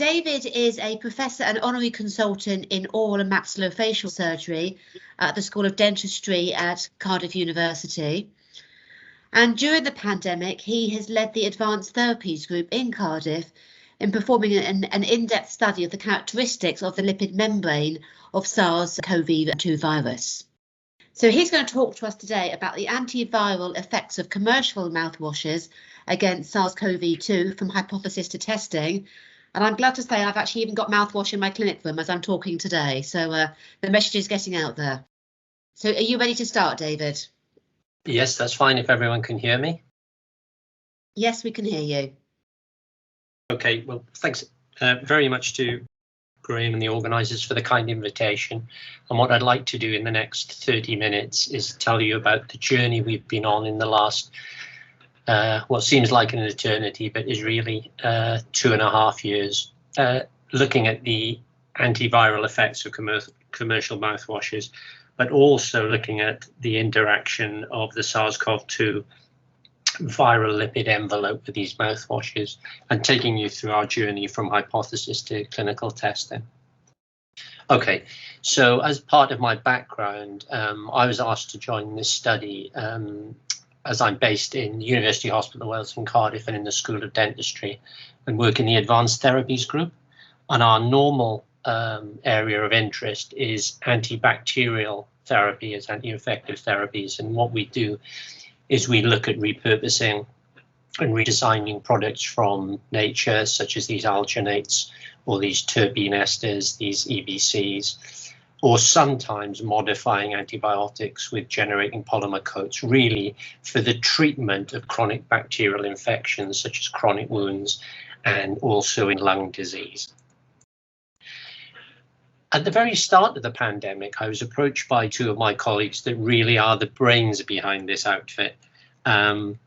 David is a professor and honorary consultant in oral and maxillofacial surgery at the School of Dentistry at Cardiff University. And during the pandemic, he has led the Advanced Therapies group in Cardiff in performing an in-depth study of the characteristics of the lipid membrane of SARS-CoV-2 virus. So he's going to talk to us today about the antiviral effects of commercial mouthwashes against SARS-CoV-2 from hypothesis to testing. And I'm glad to say I've actually even got mouthwash in my clinic room as I'm talking today. So the message is getting out there. So are you ready to start, David? Yes, that's fine if everyone can hear me. Yes, we can hear you. Okay, well, thanks very much to Graham and the organisers for the kind invitation. And what I'd like to do in the next 30 minutes is tell you about the journey we've been on in the last, what seems like an eternity, but is really 2.5 years, looking at the antiviral effects of commercial mouthwashes, but also looking at the interaction of the SARS-CoV-2 viral lipid envelope with these mouthwashes and taking you through our journey from hypothesis to clinical testing. Okay, so as part of my background, I was asked to join this study as I'm based in University Hospital Wales in Cardiff and in the School of Dentistry and work in the Advanced Therapies group. And our normal area of interest is antibacterial therapy, as anti-infective therapies. And what we do is we look at repurposing and redesigning products from nature, such as these alginates or these terpene esters, these EBCs, or sometimes modifying antibiotics with generating polymer coats, really for the treatment of chronic bacterial infections, such as chronic wounds and also in lung disease. At the very start of the pandemic, I was approached by two of my colleagues that really are the brains behind this outfit, Prof.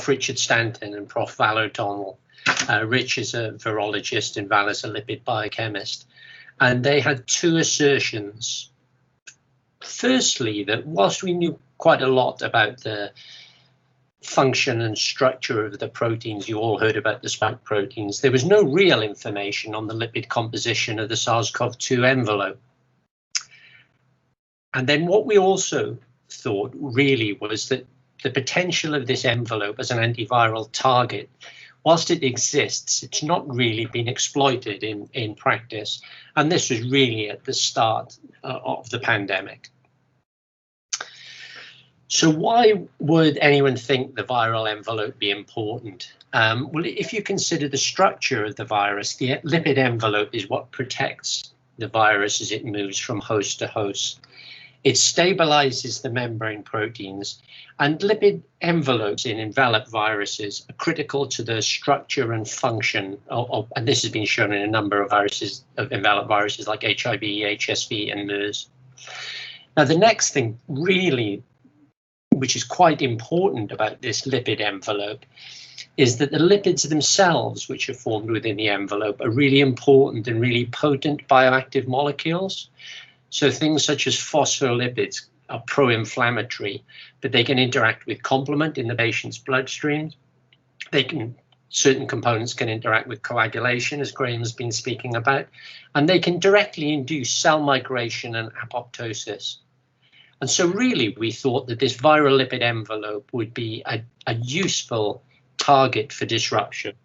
Richard Stanton and Prof. Val O'Donnell. Rich is a virologist and Val is a lipid biochemist. And they had two assertions. Firstly, that whilst we knew quite a lot about the function and structure of the proteins, you all heard about the spike proteins, there was no real information on the lipid composition of the SARS-CoV-2 envelope. And then what we also thought really was that the potential of this envelope as an antiviral target, whilst it exists, it's not really been exploited in practice. And this was really at the start of the pandemic. So why would anyone think the viral envelope be important? Well, if you consider the structure of the virus, the lipid envelope is what protects the virus as it moves from host to host. It stabilizes the membrane proteins, and lipid envelopes in enveloped viruses are critical to the structure and function and this has been shown in a number of viruses, of enveloped viruses like HIV, HSV, and MERS. Now, the next thing really, which is quite important about this lipid envelope, is that the lipids themselves, which are formed within the envelope, are really important and really potent bioactive molecules. So things such as phospholipids are pro-inflammatory, but they can interact with complement in the patient's bloodstream. Certain components can interact with coagulation, as Graham's been speaking about, and they can directly induce cell migration and apoptosis. And so really we thought that this viral lipid envelope would be a useful target for disruption.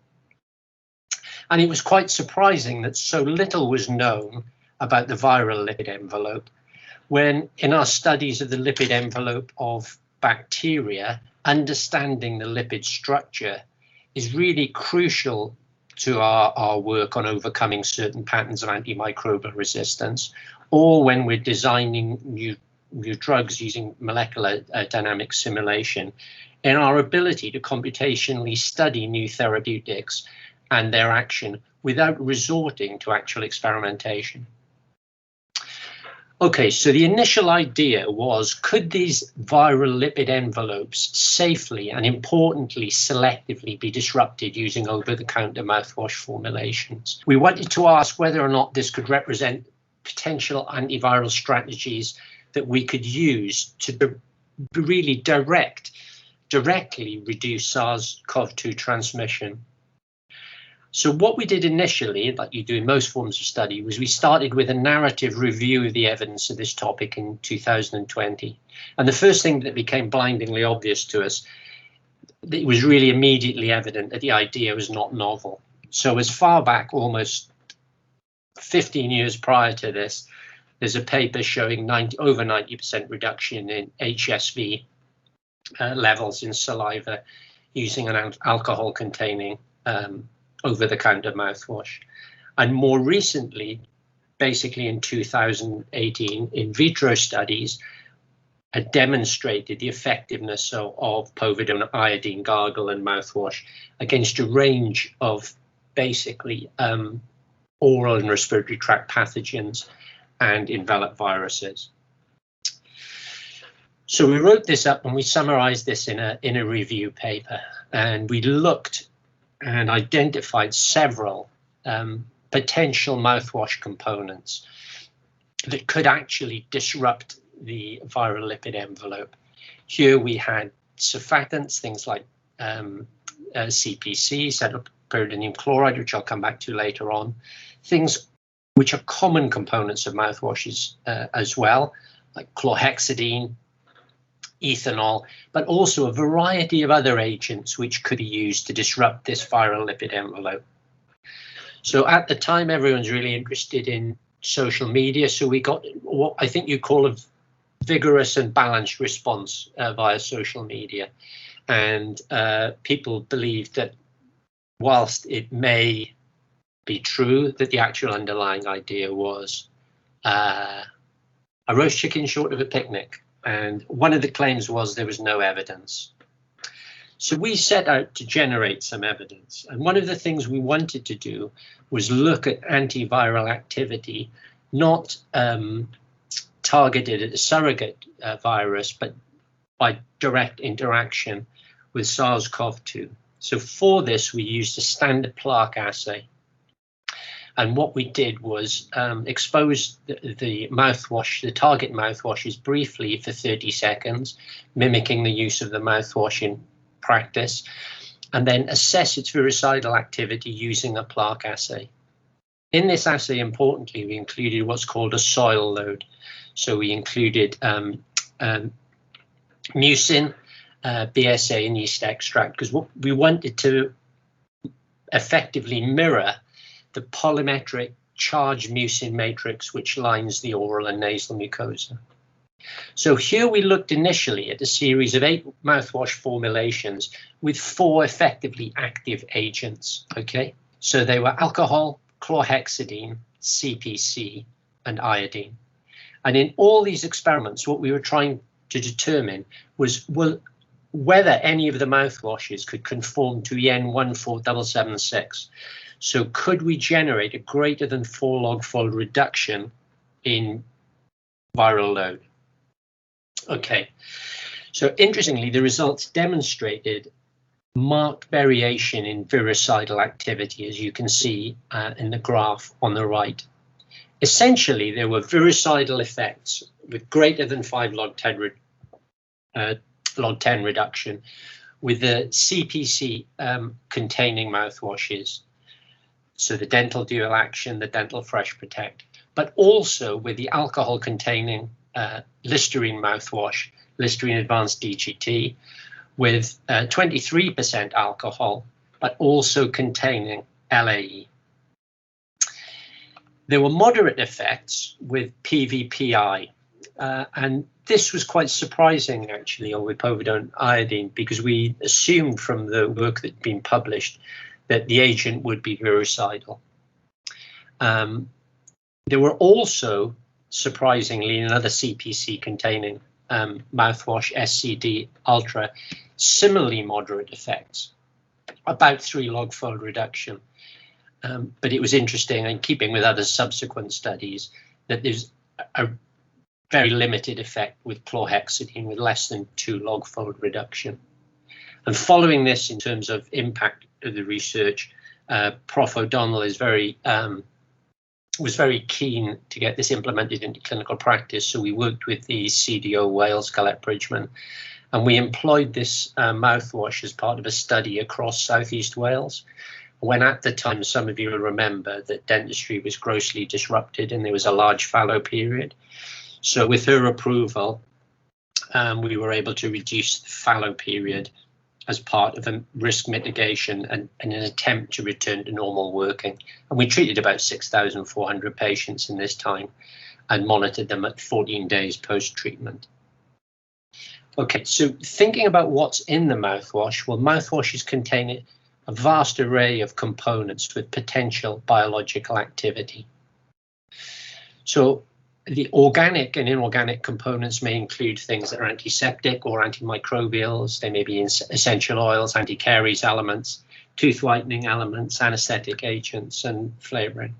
And it was quite surprising that so little was known about the viral lipid envelope, when in our studies of the lipid envelope of bacteria, understanding the lipid structure is really crucial to our work on overcoming certain patterns of antimicrobial resistance, or when we're designing new drugs using molecular dynamic simulation, in our ability to computationally study new therapeutics and their action without resorting to actual experimentation. Okay, so the initial idea was, could these viral lipid envelopes safely and importantly selectively be disrupted using over-the-counter mouthwash formulations? We wanted to ask whether or not this could represent potential antiviral strategies that we could use to really directly reduce SARS-CoV-2 transmission. So what we did initially, like you do in most forms of study, was we started with a narrative review of the evidence of this topic in 2020. And the first thing that became blindingly obvious to us, it was really immediately evident that the idea was not novel. So as far back, almost 15 years prior to this, there's a paper showing over 90% reduction in HSV levels in saliva using an alcohol-containing over-the-counter mouthwash. And more recently, basically in 2018, in vitro studies had demonstrated the effectiveness of povidone iodine gargle and mouthwash against a range of basically oral and respiratory tract pathogens and enveloped viruses. So we wrote this up and we summarized this in a review paper, and we looked and identified several potential mouthwash components that could actually disrupt the viral lipid envelope. Here we had surfactants, things like CPC, cetylpyridinium chloride, which I'll come back to later on, things which are common components of mouthwashes as well, like chlorhexidine, ethanol, but also a variety of other agents which could be used to disrupt this viral lipid envelope. So at the time, everyone's really interested in social media, so we got what I think you call a vigorous and balanced response via social media. And people believe that whilst it may be true that the actual underlying idea was a roast chicken short of a picnic, and one of the claims was there was no evidence. So we set out to generate some evidence, and one of the things we wanted to do was look at antiviral activity, not targeted at a surrogate virus, but by direct interaction with SARS-CoV-2. So for this, we used a standard plaque assay. And what we did was expose the mouthwash, the target mouthwashes briefly for 30 seconds, mimicking the use of the mouthwash in practice, and then assess its virucidal activity using a plaque assay. In this assay, importantly, we included what's called a soil load. So we included mucin, BSA, and yeast extract, because what we wanted to effectively mirror the polymetric charged mucin matrix which lines the oral and nasal mucosa. So here we looked initially at a series of 8 mouthwash formulations with 4 effectively active agents. Okay, so they were alcohol, chlorhexidine, CPC, and iodine. And in all these experiments, what we were trying to determine was whether any of the mouthwashes could conform to EN 14776. So could we generate a greater than 4 log-fold reduction in viral load? Okay, so interestingly, the results demonstrated marked variation in virucidal activity, as you can see in the graph on the right. Essentially, there were virucidal effects with greater than 5 log 10 reduction with the CPC containing mouthwashes. So the dental dual action, the dental fresh protect, but also with the alcohol containing Listerine mouthwash, Listerine Advanced DGT, with 23% alcohol, but also containing LAE. There were moderate effects with PVPI, and this was quite surprising actually with povidone iodine, because we assumed from the work that had been published that the agent would be virucidal. There were also, surprisingly, another CPC containing mouthwash, SCD Ultra, similarly moderate effects, about 3 log-fold reduction. But it was interesting, in keeping with other subsequent studies, that there's a very limited effect with chlorhexidine with less than 2 log-fold reduction. And following this in terms of impact of the research, Prof O'Donnell is was very keen to get this implemented into clinical practice. So we worked with the CDO Wales, Galette Bridgman, and we employed this mouthwash as part of a study across Southeast Wales. when at the time, some of you will remember that dentistry was grossly disrupted and there was a large fallow period. So with her approval, we were able to reduce the fallow period as part of a risk mitigation and an attempt to return to normal working. And we treated about 6,400 patients in this time and monitored them at 14 days post-treatment. Okay, so thinking about what's in the mouthwash, well, mouthwashes contain a vast array of components with potential biological activity. So the organic and inorganic components may include things that are antiseptic or antimicrobials. They may be essential oils, anti-caries elements, tooth whitening elements, anesthetic agents, and flavoring.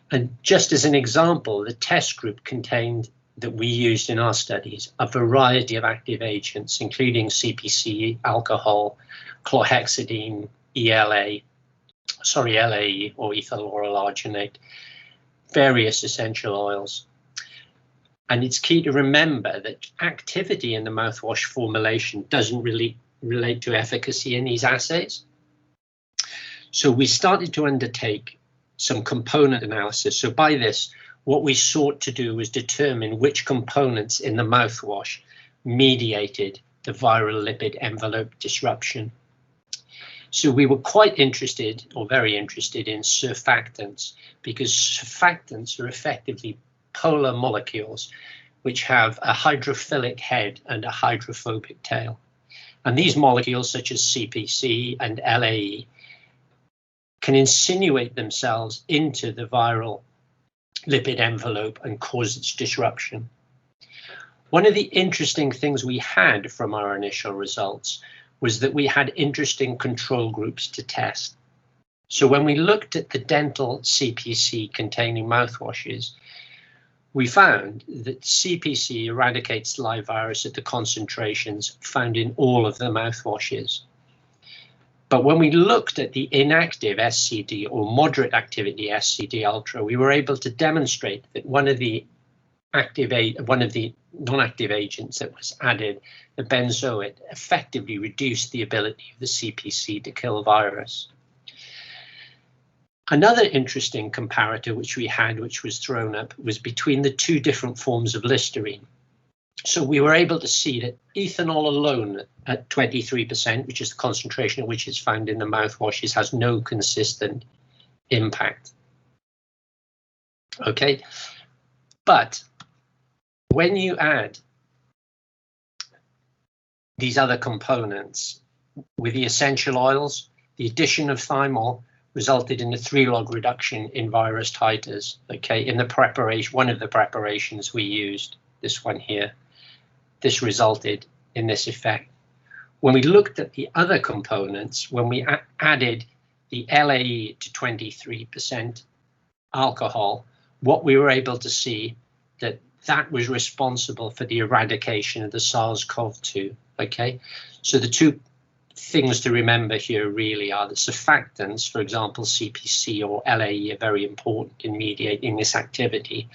And just as an example, the test group contained that we used in our studies a variety of active agents, including CPC, alcohol, chlorhexidine, LAE or ethyl oral arginate, various essential oils. And it's key to remember that activity in the mouthwash formulation doesn't really relate to efficacy in these assays. So we started to undertake some component analysis. So by this, what we sought to do was determine which components in the mouthwash mediated the viral lipid envelope disruption. So we were quite interested, or very interested, in surfactants, because surfactants are effectively polar molecules which have a hydrophilic head and a hydrophobic tail. And these molecules, such as CPC and LAE, can insinuate themselves into the viral lipid envelope and cause its disruption. One of the interesting things we had from our initial results was that we had interesting control groups to test. So when we looked at the dental CPC containing mouthwashes, we found that CPC eradicates live virus at the concentrations found in all of the mouthwashes. But when we looked at the inactive SCD or moderate activity SCD ultra, we were able to demonstrate that one of the non-active agents that was added, the benzoate, effectively reduced the ability of the CPC to kill virus. Another interesting comparator which we had, which was thrown up, was between the two different forms of Listerine. So we were able to see that ethanol alone at 23%, which is the concentration which is found in the mouthwashes, has no consistent impact. Okay, but when you add these other components with the essential oils, the addition of thymol resulted in a 3-log reduction in virus titers. Okay, in the preparation, one of the preparations we used, this one here, this resulted in this effect. When we looked at the other components, when we added the LAE to 23% alcohol, what we were able to see that was responsible for the eradication of the SARS-CoV-2. Okay, so the two things to remember here really are that surfactants, for example, CPC or LAE, are very important in mediating this activity.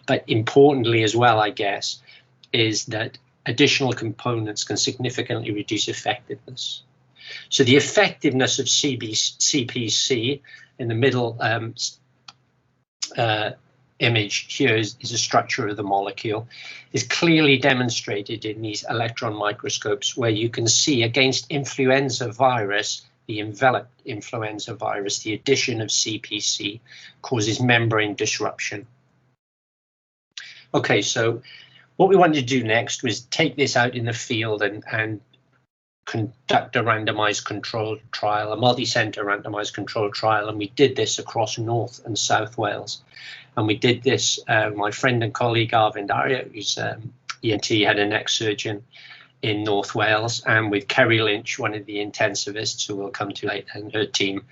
But importantly as well, I guess, is that additional components can significantly reduce effectiveness. So the effectiveness of CPC in the middle image here is a structure of the molecule, is clearly demonstrated in these electron microscopes, where you can see against influenza virus, the enveloped influenza virus, the addition of CPC causes membrane disruption. Okay, so what we wanted to do next was take this out in the field and conduct a randomized controlled trial, a multi-center randomized controlled trial, and we did this across North and South Wales. And we did this, my friend and colleague Arvind Arya, who's ENT head and neck surgeon in North Wales, and with Kerry Lynch, one of the intensivists who we'll come to later, and her team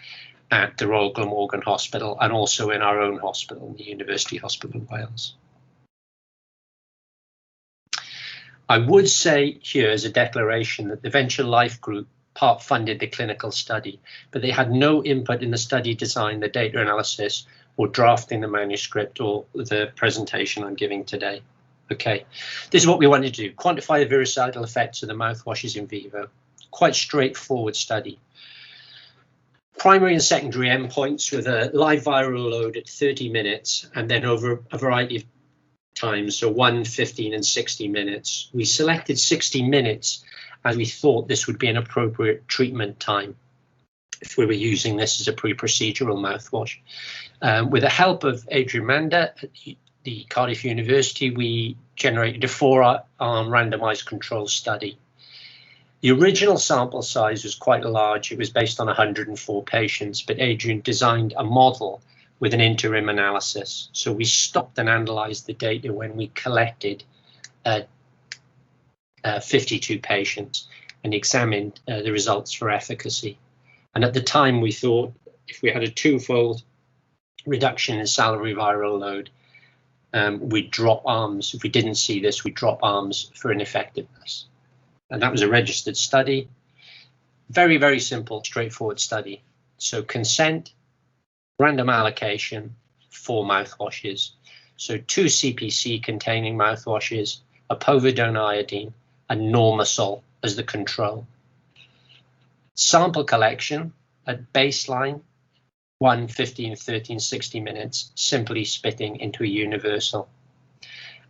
at the Royal Glamorgan Hospital, and also in our own hospital, the University Hospital of Wales. I would say here as a declaration that the Venture Life Group part-funded the clinical study, but they had no input in the study design, the data analysis, or drafting the manuscript or the presentation I'm giving today. Okay, this is what we wanted to do: quantify the virucidal effects of the mouthwashes in vivo. Quite straightforward study. primary and secondary endpoints with a live viral load at 30 minutes and then over a variety of times, so 1, 15 and 60 minutes. We selected 60 minutes as we thought this would be an appropriate treatment time if we were using this as a pre-procedural mouthwash. With the help of Adrian Manda at the Cardiff University, we generated a 4-arm randomized control study. The original sample size was quite large. It was based on 104 patients, but Adrian designed a model with an interim analysis. So we stopped and analyzed the data when we collected 52 patients and examined the results for efficacy. And at the time, we thought if we had a 2-fold reduction in salivary viral load, we'd drop arms. If we didn't see this, we'd drop arms for ineffectiveness. And that was a registered study. Very, very simple, straightforward study. So consent, random allocation, 4 mouthwashes. So 2 CPC containing mouthwashes, a povidone iodine, and Normasol as the control. Sample collection at baseline, 1, 15, 13, 60 minutes, simply spitting into a universal.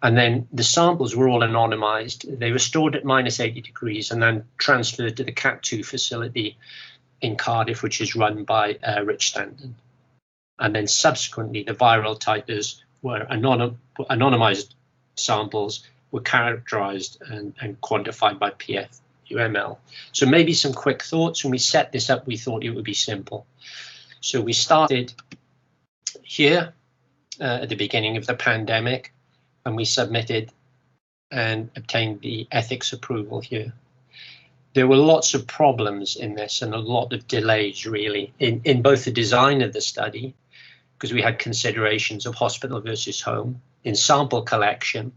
And then the samples were all anonymized. They were stored at -80 degrees and then transferred to the CAT2 facility in Cardiff, which is run by Rich Stanton. And then subsequently, the viral titers were anonymized samples were characterized and quantified by PFUML. So maybe some quick thoughts. When we set this up, we thought it would be simple. So we started here at the beginning of the pandemic, and we submitted and obtained the ethics approval here. There were lots of problems in this and a lot of delays really in both the design of the study, because we had considerations of hospital versus home. In sample collection,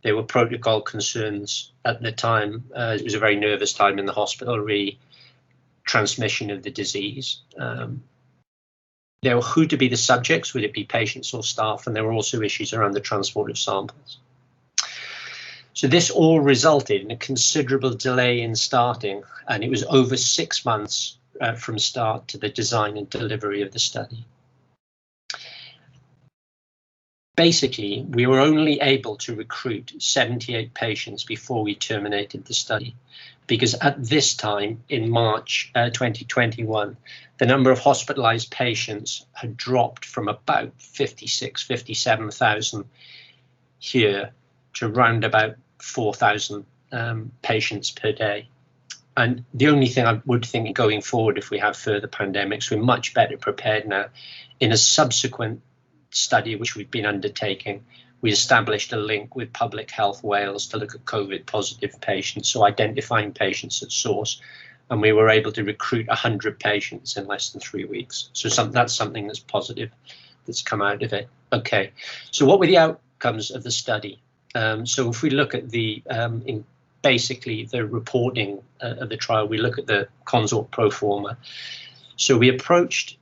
there were protocol concerns at the time. It was a very nervous time in the hospital, really, transmission of the disease. There were who to be the subjects, would it be patients or staff, and there were also issues around the transport of samples. So this all resulted in a considerable delay in starting, and it was over 6 months from start to the design and delivery of the study. Basically, we were only able to recruit 78 patients before we terminated the study, because at this time in March 2021, the number of hospitalized patients had dropped from about 56, 57,000 here to around about 4,000 patients per day. And the only thing I would think going forward, if we have further pandemics, we're much better prepared now. In a subsequent study which we've been undertaking, we established a link with Public Health Wales to look at COVID positive patients, so identifying patients at source, and we were able to recruit 100 patients in less than 3 weeks. So that's something that's positive that's come out of it. Okay, so what were the outcomes of the study? So if we look at the basically the reporting of the trial, we look at the consort pro forma. So we approached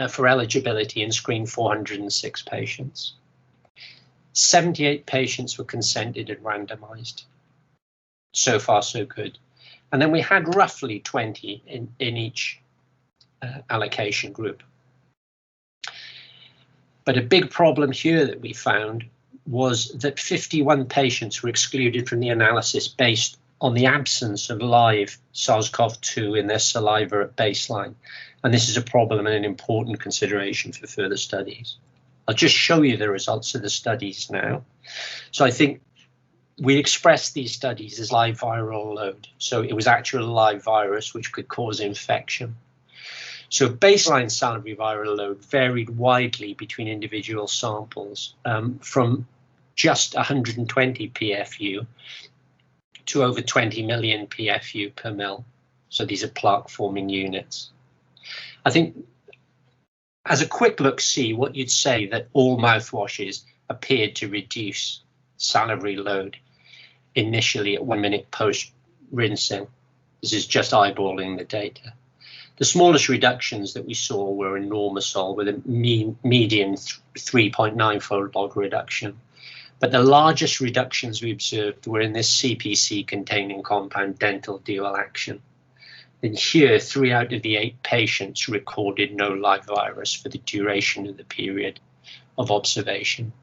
for eligibility and screened 406 patients. 78 patients were consented and randomized. So far, so good. And then we had roughly 20 in each allocation group. But a big problem here that we found was that 51 patients were excluded from the analysis based on the absence of live SARS-CoV-2 in their saliva at baseline. And this is a problem and an important consideration for further studies. I'll just show you the results of the studies now. So I think we expressed these studies as live viral load. So it was actual live virus which could cause infection. So baseline salivary viral load varied widely between individual samples, from just 120 PFU to over 20 million PFU per mil. So these are plaque forming units. I think as a quick look see, what you'd say that all mouthwashes appeared to reduce salivary load initially at 1 minute post rinsing. This is just eyeballing the data. The smallest reductions that we saw were in Normasol with a median 3.9-fold log reduction. But the largest reductions we observed were in this CPC containing compound dental dual action. And here, 3 out of the 8 patients recorded no live virus for the duration of the period of observation.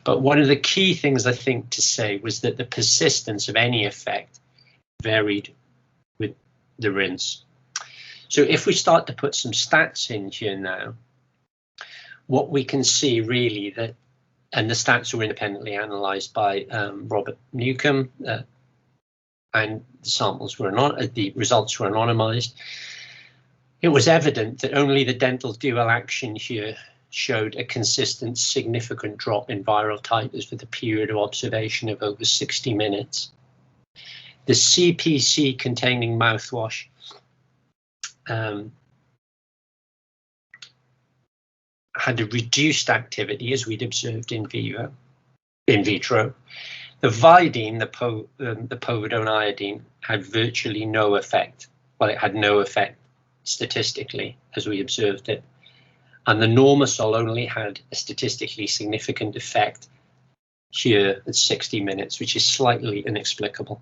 But one of the key things I think to say was that the persistence of any effect varied with the rinse. So if we start to put some stats in here now, what we can see really that, and the stats were independently analysed by Robert Newcomb, and the samples were the results were anonymised. It was evident that only the dental dual action here showed a consistent, significant drop in viral titers for the period of observation of over 60 minutes. The CPC containing mouthwash had a reduced activity, as we'd observed in vitro. The Vidine, the povidone iodine, had virtually no effect. Well, it had no effect statistically, as we observed it. And the Normasol only had a statistically significant effect here at 60 minutes, which is slightly inexplicable.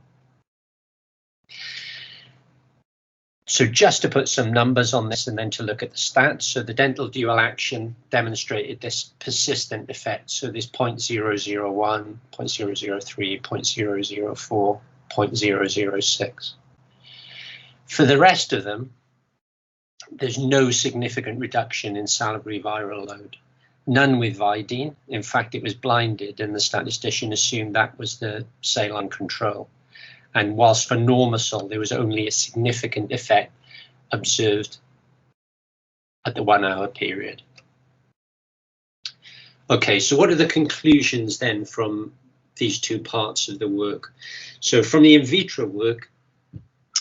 So just to put some numbers on this and then to look at the stats. So the dental dual action demonstrated this persistent effect. So this 0.001, 0.003, 0.004, 0.006. For the rest of them, there's no significant reduction in salivary viral load. None with Vidine. In fact, it was blinded and the statistician assumed that was the saline control. And whilst for Normasol, there was only a significant effect observed at the 1 hour period. Okay, so what are the conclusions then from these 2 parts of the work? So from the in vitro work,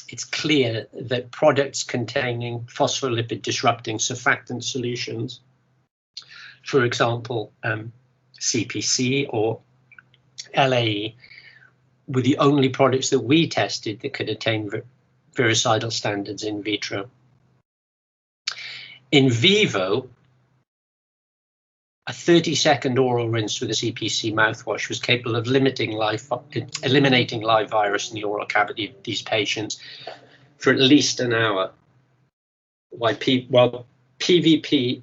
it's clear that products containing phospholipid disrupting surfactant solutions, for example, CPC or LAE, were the only products that we tested that could attain virucidal standards in vitro. In vivo, a 30-second oral rinse with a CPC mouthwash was capable of eliminating live virus in the oral cavity of these patients for at least an hour, while PVP,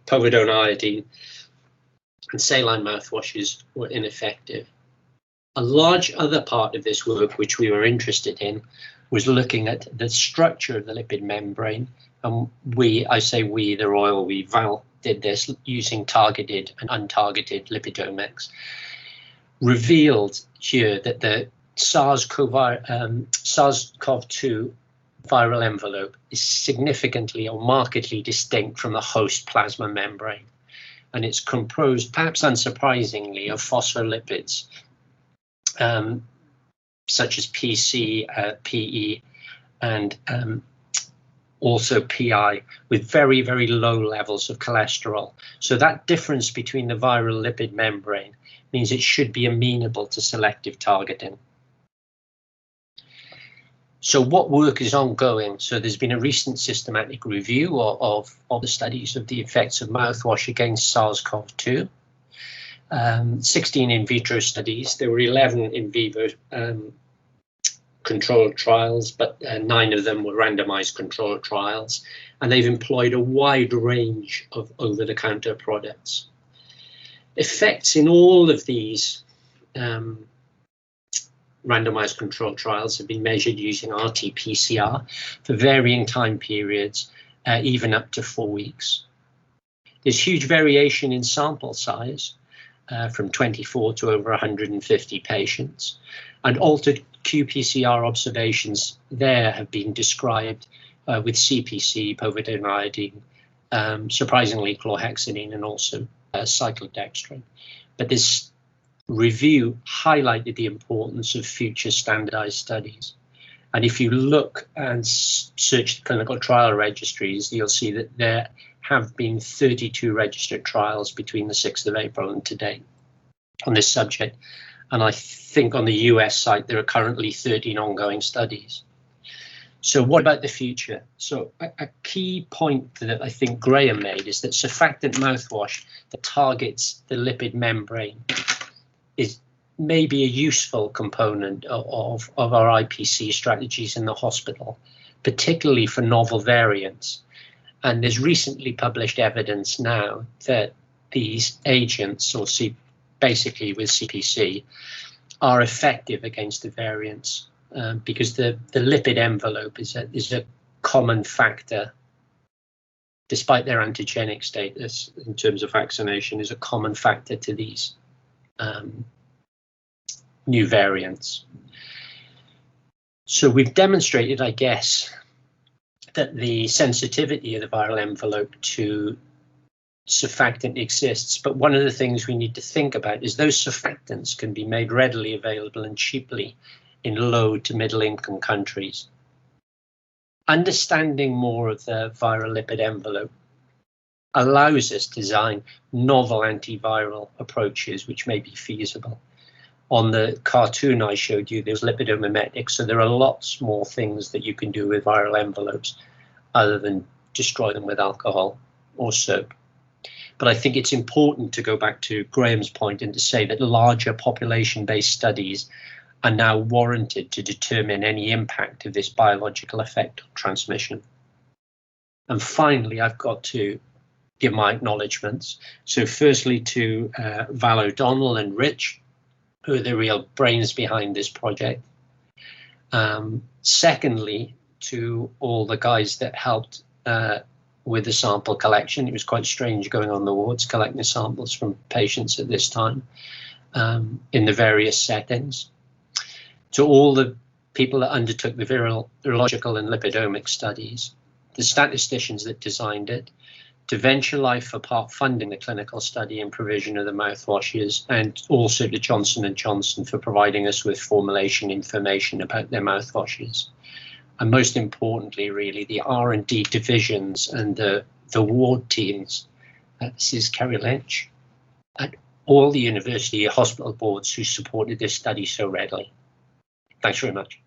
povidone iodine, and saline mouthwashes were ineffective. A large other part of this work, which we were interested in, was looking at the structure of the lipid membrane. And the Royal Val did this using targeted and untargeted lipidomics, revealed here that the SARS-CoV-2 viral envelope is significantly or markedly distinct from the host plasma membrane. And it's composed, perhaps unsurprisingly, of phospholipids, such as PC, PE, and also PI, with very, very low levels of cholesterol. So that difference between the viral lipid membrane means it should be amenable to selective targeting. So what work is ongoing? So there's been a recent systematic review of the studies of the effects of mouthwash against SARS-CoV-2. 16 in vitro studies. There were 11 in vivo controlled trials, but 9 of them were randomized controlled trials, and they've employed a wide range of over-the-counter products. Effects in all of these randomized controlled trials have been measured using RT-PCR for varying time periods, even up to 4 weeks. There's huge variation in sample size, from 24 to over 150 patients, and altered qPCR observations there have been described with CPC, povidone iodine, surprisingly chlorhexidine, and also cyclodextrin. But this review highlighted the importance of future standardized studies. And if you look and search the clinical trial registries, you'll see that there have been 32 registered trials between the 6th of April and today on this subject. And I think on the US site, there are currently 13 ongoing studies. So what about the future? So a key point that I think Graham made is that surfactant mouthwash that targets the lipid membrane is may be a useful component of our IPC strategies in the hospital, particularly for novel variants. And there's recently published evidence now that these agents, or basically with CPC, are effective against the variants because the lipid envelope is a common factor, despite their antigenic status in terms of vaccination, is a common factor to these new variants. So we've demonstrated, I guess, that the sensitivity of the viral envelope to surfactant exists, but one of the things we need to think about is those surfactants can be made readily available and cheaply in low to middle income countries. Understanding more of the viral lipid envelope allows us to design novel antiviral approaches which may be feasible. On the cartoon I showed you, there's lipidomimetics, so there are lots more things that you can do with viral envelopes other than destroy them with alcohol or soap. But I think it's important to go back to Graham's point and to say that larger population-based studies are now warranted to determine any impact of this biological effect on transmission. And finally, I've got to give my acknowledgements. So firstly to Val O'Donnell and Rich, who are the real brains behind this project. Secondly, to all the guys that helped with the sample collection. It was quite strange going on the wards collecting samples from patients at this time in the various settings. To all the people that undertook the virological and lipidomic studies, the statisticians that designed it, to Venture Life for part funding the clinical study and provision of the mouthwashes, and also to Johnson & Johnson for providing us with formulation information about their mouthwashes. And most importantly, really, the R&D divisions and the ward teams. This is Kerry Lynch, at all the university hospital boards who supported this study so readily. Thanks very much.